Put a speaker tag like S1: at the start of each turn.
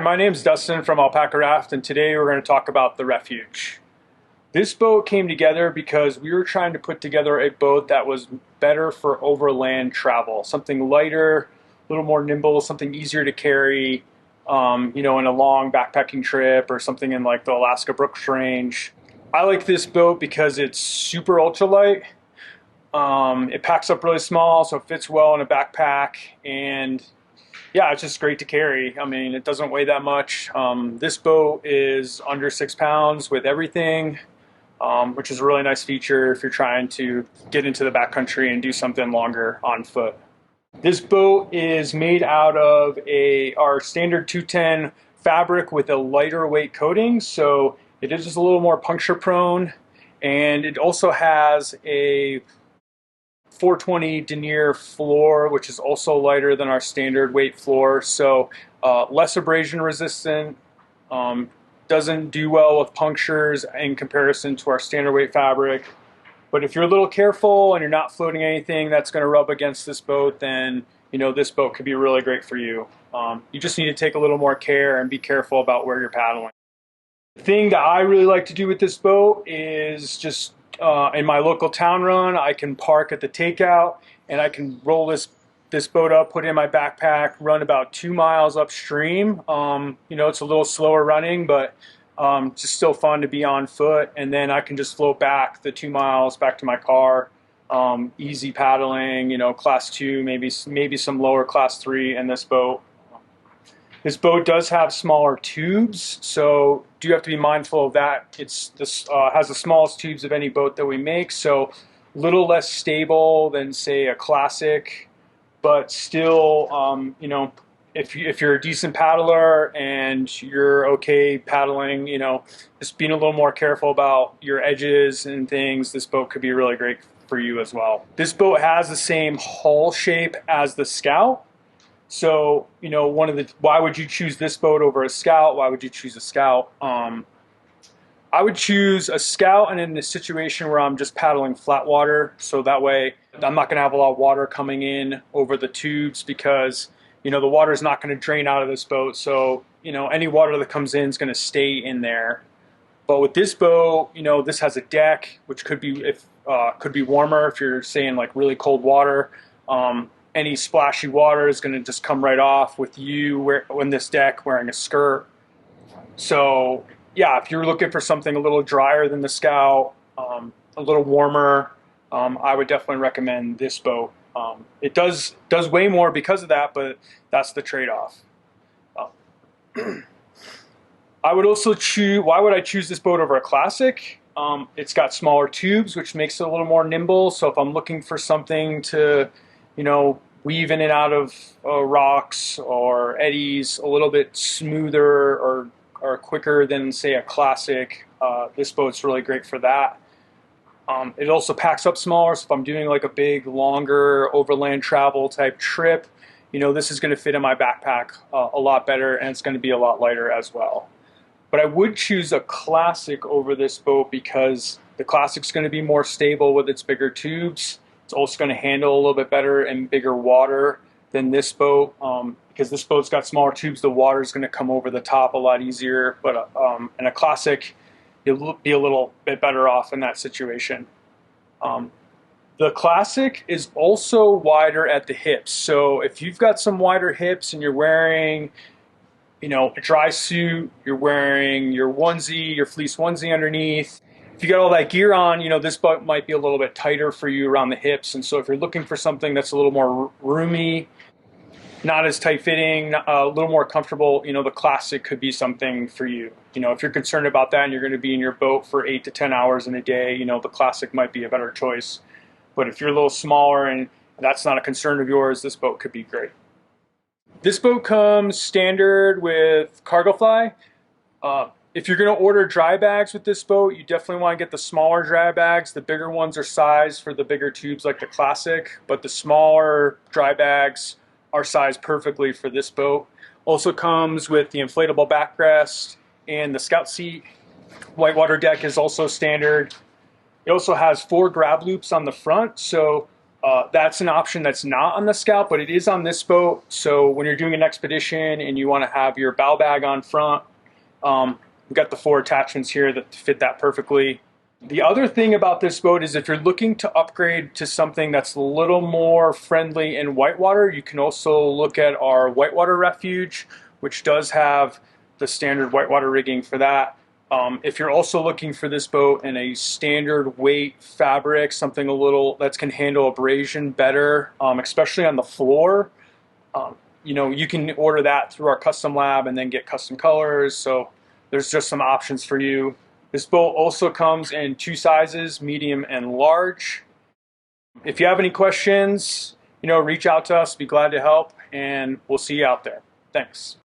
S1: my name's Dustin from Alpacka Raft, and today we're going to talk about the Refuge. This boat came together because we were trying to put together a boat that was better for overland travel. Something lighter, a little more nimble, something easier to carry, in a long backpacking trip or something in like the Alaska Brooks Range. I like this boat because it's super ultralight. It packs up really small, so it fits well in a backpack, and yeah, it's just great to carry. I mean, it doesn't weigh that much. This boat is under 6 pounds with everything, which is a really nice feature if you're trying to get into the backcountry and do something longer on foot. This boat is made out of our standard 210 fabric with a lighter weight coating, so it is just a little more puncture prone, and it also has a 420 denier floor, which is also lighter than our standard weight floor, so less abrasion resistant, doesn't do well with punctures in comparison to our standard weight fabric. But if you're a little careful and you're not floating anything that's going to rub against this boat, then this boat could be really great for you. You just need to take a little more care and be careful about where you're paddling. The thing that I really like to do with this boat is just in my local town run, I can park at the takeout and I can roll this boat up, put it in my backpack, run about 2 miles upstream. It's a little slower running, but just still fun to be on foot. And then I can just float back the 2 miles back to my car. Easy paddling, class 2, maybe some lower class 3 in this boat. This boat does have smaller tubes, so do have to be mindful of that. This has the smallest tubes of any boat that we make, so a little less stable than, say, a classic, but still, if you're a decent paddler and you're okay paddling, just being a little more careful about your edges and things, this boat could be really great for you as well. This boat has the same hull shape as the Scout. So, why would you choose this boat over a Scout? Why would you choose a Scout? I would choose a Scout and in a situation where I'm just paddling flat water. So that way I'm not going to have a lot of water coming in over the tubes because, the water is not going to drain out of this boat. So, any water that comes in is going to stay in there. But with this boat, this has a deck, which could be warmer if you're saying like really cold water. Any splashy water is going to just come right off with you on this deck wearing a skirt. So yeah, if you're looking for something a little drier than the Scout, a little warmer, I would definitely recommend this boat. It does weigh more because of that, but that's the trade-off. I would also why would I choose this boat over a classic? It's got smaller tubes, which makes it a little more nimble. So if I'm looking for something to weave in and out of rocks or eddies a little bit smoother or quicker than, say, a classic, this boat's really great for that. It also packs up smaller, so if I'm doing like a big, longer overland travel type trip, this is going to fit in my backpack a lot better, and it's going to be a lot lighter as well. But I would choose a classic over this boat because the classic's going to be more stable with its bigger tubes. It's also going to handle a little bit better in bigger water than this boat. Because this boat's got smaller tubes, the water is going to come over the top a lot easier. But in a classic, you'll be a little bit better off in that situation. The classic is also wider at the hips. So if you've got some wider hips and you're wearing a dry suit, you're wearing your onesie, your fleece onesie underneath, if you got all that gear on, this boat might be a little bit tighter for you around the hips. And so if you're looking for something that's a little more roomy, not as tight fitting, a little more comfortable, the classic could be something for you. If you're concerned about that and you're going to be in your boat for 8 to 10 hours in a day, the classic might be a better choice. But if you're a little smaller and that's not a concern of yours, this boat could be great. This boat comes standard with cargo fly. If you're going to order dry bags with this boat, you definitely want to get the smaller dry bags. The bigger ones are sized for the bigger tubes like the classic, but the smaller dry bags are sized perfectly for this boat. Also comes with the inflatable backrest and the Scout seat. Whitewater deck is also standard. It also has 4 grab loops on the front, so That's an option that's not on the Scout, but it is on this boat. So when you're doing an expedition and you want to have your bow bag on front, we've got the 4 attachments here that fit that perfectly. The other thing about this boat is if you're looking to upgrade to something that's a little more friendly in whitewater, you can also look at our whitewater Refuge, which does have the standard whitewater rigging for that. If you're also looking for this boat in a standard weight fabric, something a little that can handle abrasion better, especially on the floor, you can order that through our custom lab and then get custom colors. So there's just some options for you. This boat also comes in 2 sizes, medium and large. If you have any questions, reach out to us. Be glad to help, and we'll see you out there. Thanks.